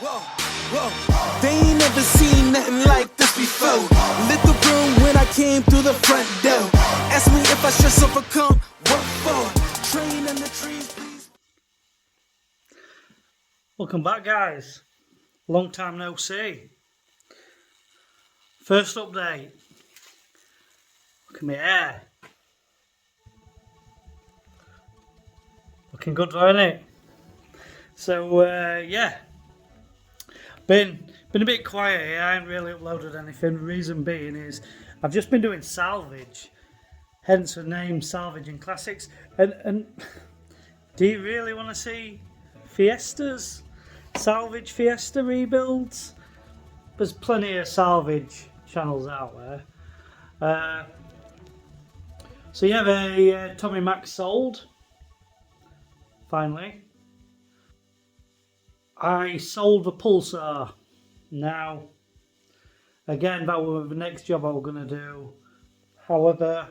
Whoa, whoa. They ain't never seen nothing like this before. Lit the room when I came through the front door. Ask me if I should overcome. What for? Train in the trees, please. Welcome back, guys. Long time no see. First update. Look at my hair. Looking good, isn't it? So yeah, been a bit quiet here. I haven't really uploaded anything. The reason being is I've just been doing salvage, hence the name Salvage and Classics. And do you really want to see Fiestas, salvage Fiesta rebuilds? There's plenty of salvage channels out there. So yeah, the Tommy Mac sold finally. I sold the Pulsar. Now, again, that was the next job I was going to do. However,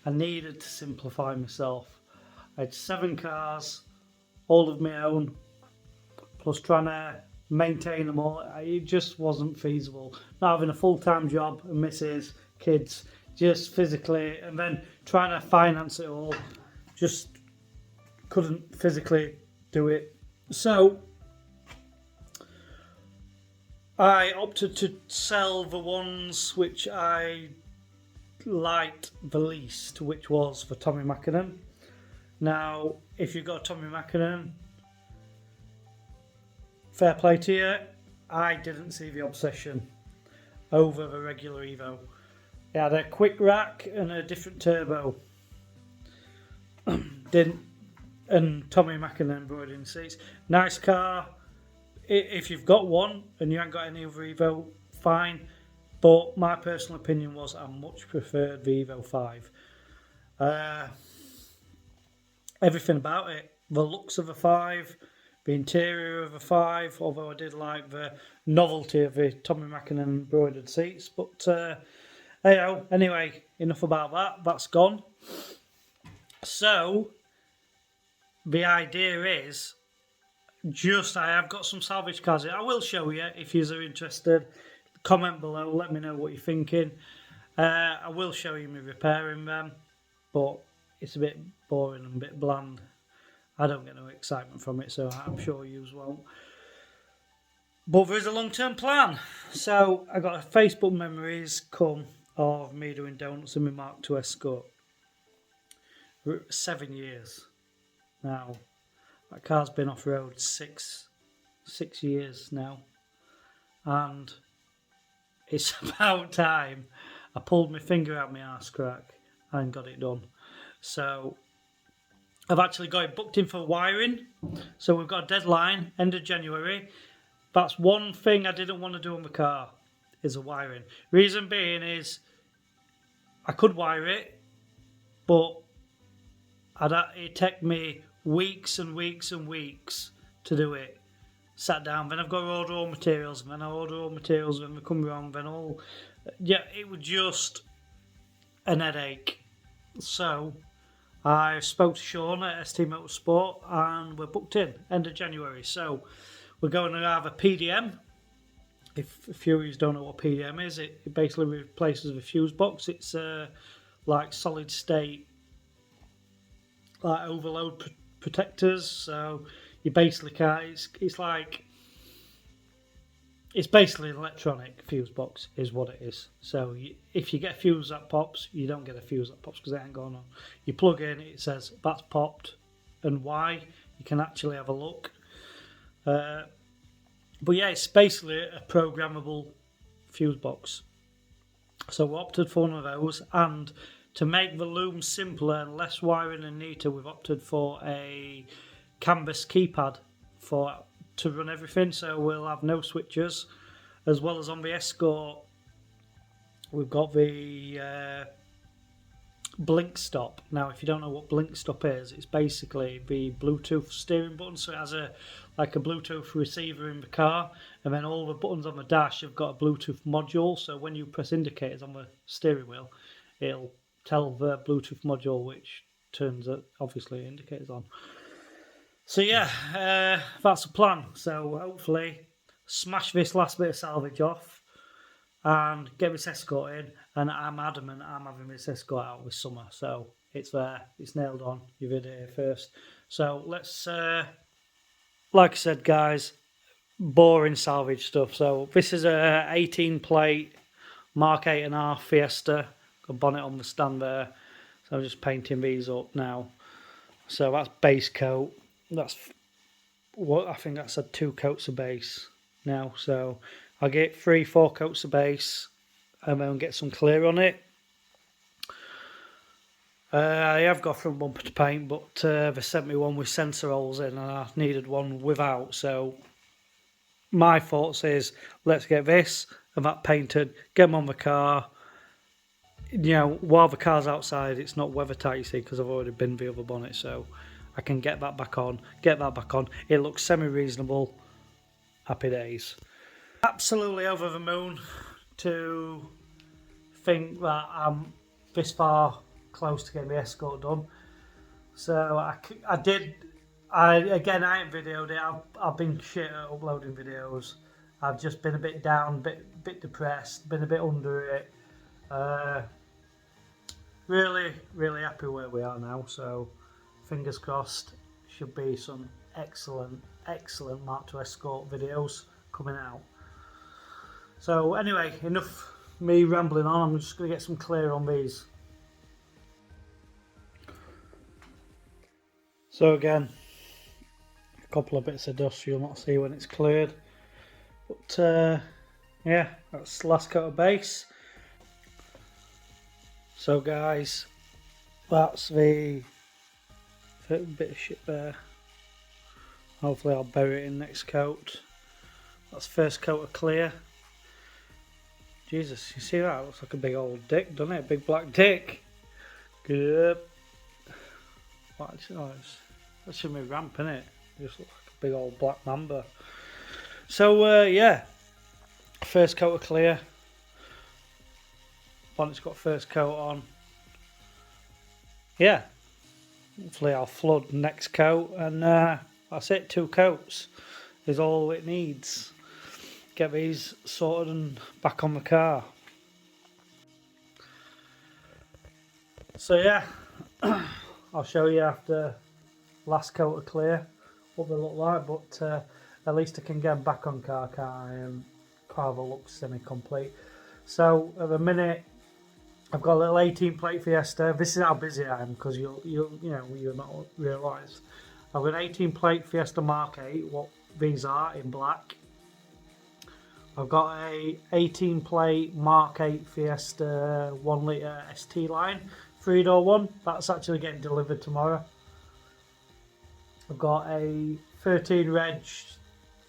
I needed to simplify myself. I had 7 cars, all of my own, plus trying to maintain them all. It just wasn't feasible. Not having a full-time job and missus, kids, just physically, and then trying to finance it all, just couldn't physically do it. So I opted to sell the ones which I liked the least, which was for Tommy Mackinnon. Now, if you've got a Tommy Mackinnon, fair play to you. I didn't see the obsession over the regular Evo. It had a quick rack and a different turbo. And Tommy Mackinnon embroidered seats. Nice car. If you've got one and you haven't got any other Evo, fine. But my personal opinion was I much preferred the Evo 5. Everything about it. The looks of the 5, the interior of the 5, although I did like the novelty of the Tommy Mackinnon embroidered seats. But anyway, enough about that. That's gone. So the idea is I have got some salvage cars here. I will show you if you're interested. Comment below, let me know what you're thinking. I will show you me repairing them, but it's a bit boring and a bit bland. I don't get no excitement from it, so I'm sure you won't. But there is a long-term plan. So I got a Facebook memories come of me doing donuts in my Mark II Escort. 7 years now. That car's been off road 6 years now, and it's about time I pulled my finger out my arse crack and got it done. So I've actually got it booked in for wiring. So we've got a deadline, end of January. That's one thing I didn't want to do on the car, is the wiring. Reason being is I could wire it, but it'd take me weeks and weeks and weeks to do it. Sat down, then I've got to order all materials, and then I order all materials, and they come wrong, then all... Yeah, it was just an headache. So I spoke to Sean at ST Motorsport, and we're booked in, end of January. So we're going to have a PDM. If a few of you don't know what PDM is, it basically replaces the fuse box. It's like solid state, like overload protectors. So you basically can't, it's basically an electronic fuse box is what it is. So if you get a fuse that pops, you don't get a fuse that pops because it ain't going on. You plug in, it says that's popped and why. You can actually have a look. But yeah, it's basically a programmable fuse box. So we opted for one of those, and to make the loom simpler and less wiring and neater, we've opted for a canvas keypad to run everything. So we'll have no switches, as well as on the Escort we've got the blink stop. Now, if you don't know what blink stop is, it's basically the Bluetooth steering button. So it has a Bluetooth receiver in the car, and then all the buttons on the dash have got a Bluetooth module. So when you press indicators on the steering wheel, it'll tell the Bluetooth module which turns obviously indicators on. So yeah, that's the plan. So hopefully smash this last bit of salvage off and get this Escort in. And I'm adamant I'm having this Escort out this summer. So it's there. It's nailed on. You've heard it here first. So let's, like I said, guys, boring salvage stuff. So this is a 18 plate Mark 8.5 Fiesta. Got a bonnet on the stand there. So I'm just painting these up now. So that's base coat. That's what I think that's 2 coats of base now. So I'll get 3-4 coats of base and then get some clear on it. I have got front bumper to paint, but they sent me one with sensor holes in and I needed one without. So my thoughts is let's get this and that painted, get them on the car. You know, while the car's outside, it's not weather tight, you see, because I've already binned the other bonnet, so I can get that back on, It looks semi-reasonable. Happy days. Absolutely over the moon to think that I'm this far close to getting the Escort done. So I ain't videoed it. I've been shit at uploading videos. I've just been a bit down, bit depressed, been a bit under it. Really, really happy where we are now. So fingers crossed, should be some excellent Mark II Escort videos coming out. So anyway, enough me rambling on. I'm just going to get some clear on these. So again, a couple of bits of dust you'll not see when it's cleared. But yeah, that's the last coat of base. So guys, that's the bit of shit there. Hopefully I'll bury it in next coat. That's first coat of clear. Jesus, you see that? It looks like a big old dick, doesn't it? Big black dick. Good. That should be ramp, innit? It just looks like a big old black mamba. So yeah, first coat of clear. Bonnet's got first coat on. Yeah, hopefully I'll flood next coat, and that's it. 2 coats is all it needs. Get these sorted and back on the car. So yeah, I'll show you after last coat of clear what they look like, but at least I can get them back on car, can't I? And Carver looks semi-complete. So at the minute, I've got a little 18 plate Fiesta. This is how busy I am, because you'll not realise. I've got an 18 plate Fiesta Mark 8, what these are in black. I've got a 18 plate Mark 8 Fiesta 1 litre ST line, 3-door one. That's actually getting delivered tomorrow. I've got a 13 reg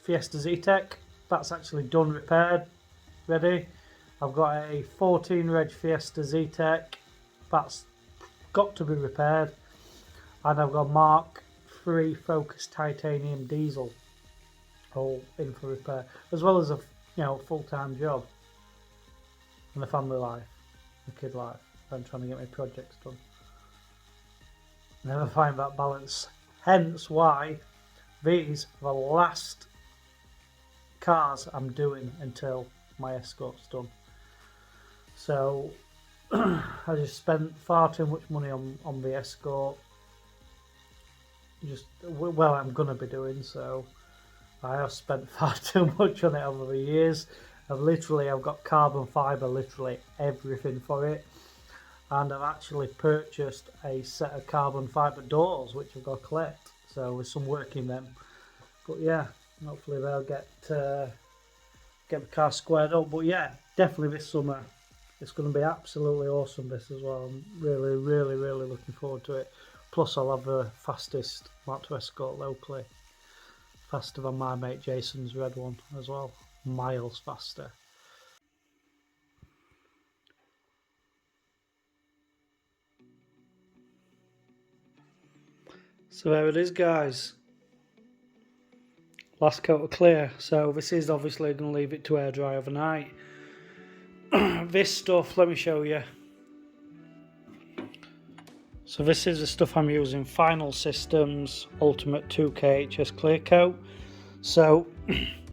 Fiesta Z-Tech. That's actually done, repaired, ready. I've got a 14 reg Fiesta Z-Tech. That's got to be repaired. And I've got Mark III Focus Titanium Diesel, all in for repair, as well as a full-time job and the family life, the kid life. I'm trying to get my projects done. Never find that balance. Hence why these are the last cars I'm doing until my Escort's done. So I just spent far too much money on the Escort. I'm gonna be doing so. I have spent far too much on it over the years. I've got carbon fibre, literally everything for it. And I've actually purchased a set of carbon fibre doors, which I've got to collect. So with some work in them. But yeah, hopefully they'll get the car squared up. But yeah, definitely this summer, it's going to be absolutely awesome, this as well. I'm really, really, really looking forward to it. Plus I'll have the fastest Mark II Escort locally. Faster than my mate Jason's red one as well. Miles faster. So there it is, guys. Last coat of clear. So this is obviously going to leave it to air dry overnight. This stuff, let me show you. So this is the stuff I'm using: Final Systems Ultimate 2K HS Clear Coat. So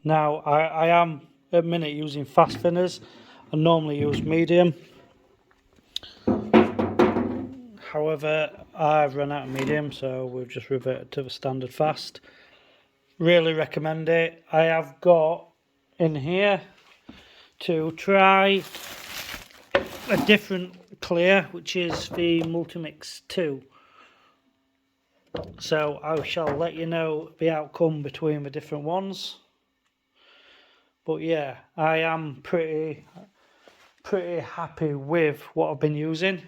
now I am at the minute using fast thinners. I normally use medium. However, I've run out of medium, so we've just reverted to the standard fast. Really recommend it. I have got in here to try a different clear, which is the Multimix 2. So I shall let you know the outcome between the different ones. But yeah, I am pretty happy with what I've been using.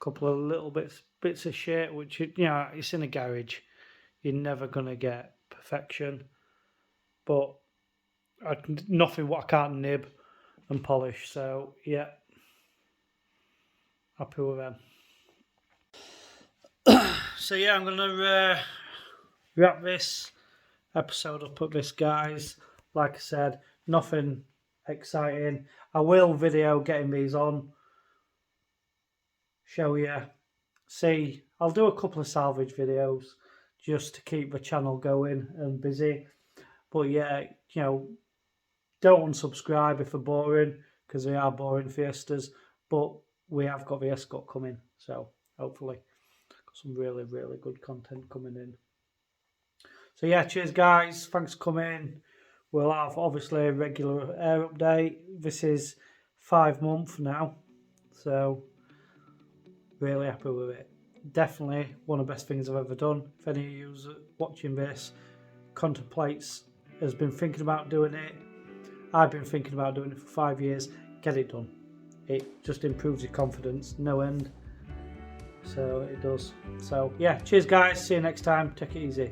Couple of little bits of shit, which, you know, it's in a garage. You're never gonna get perfection, but nothing what I can't nib and polish. So yeah, happy with them. So yeah, I'm gonna wrap this episode up at this, guys. Like I said, nothing exciting. I will video getting these on, show you, see. I'll do a couple of salvage videos just to keep the channel going and busy. But yeah, you know, don't unsubscribe if they're boring, because they are boring Fiestas. But we have got the Escort coming, so hopefully got some really good content coming in. So yeah, cheers guys, thanks for coming. We'll have obviously a regular air update. This is 5 months now, so really happy with it. Definitely one of the best things I've ever done. If any of you watching this contemplates, has been thinking about doing it, I've been thinking about doing it for 5 years, get it done. It just improves your confidence, no end. So it does. So yeah, cheers guys, see you next time, take it easy.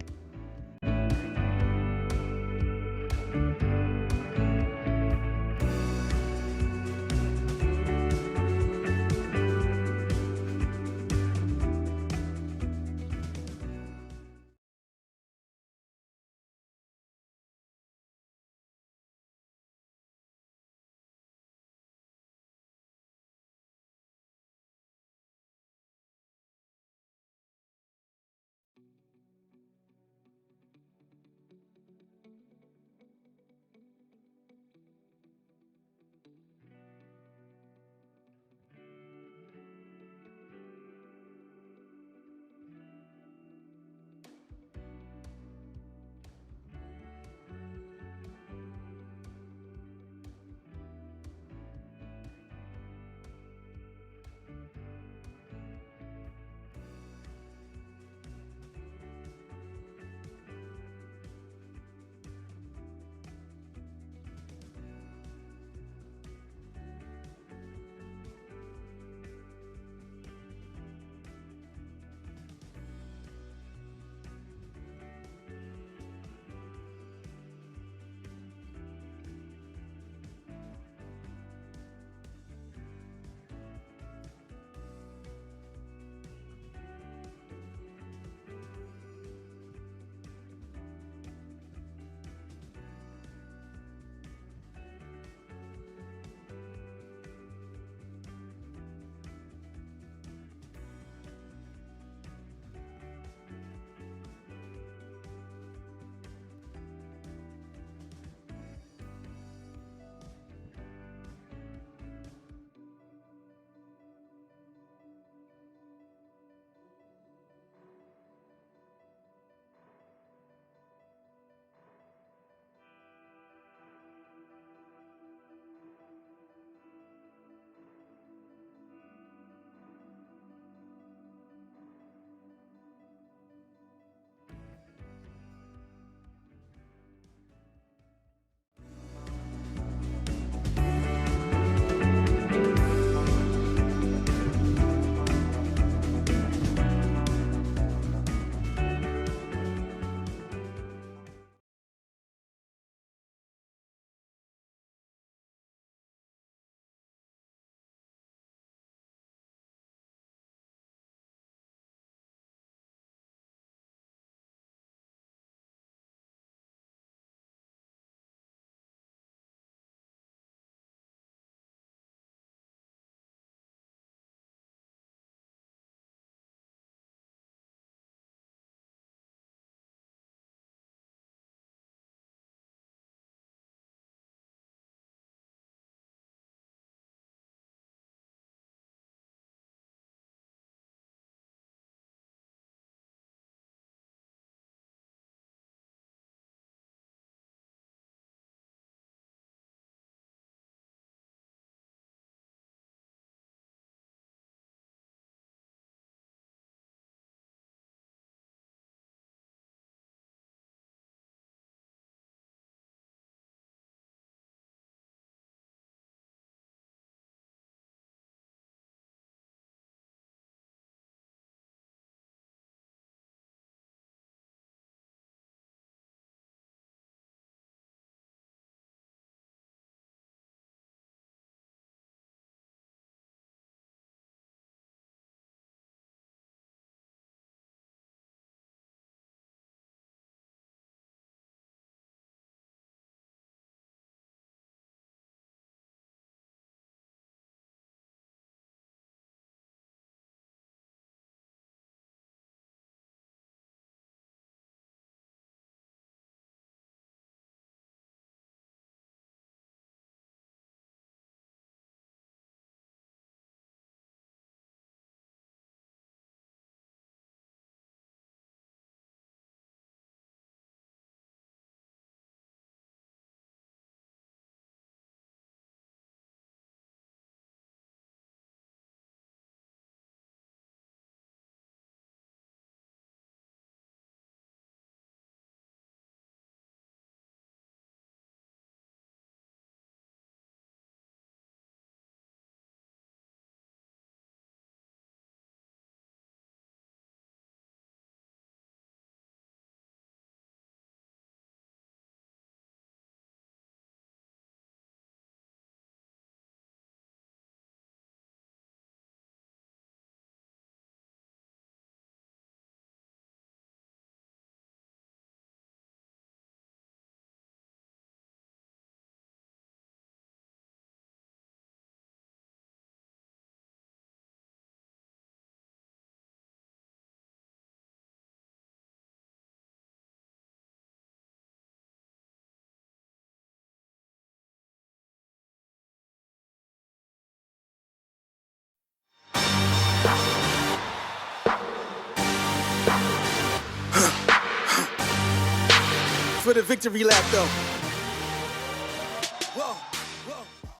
the victory lap though.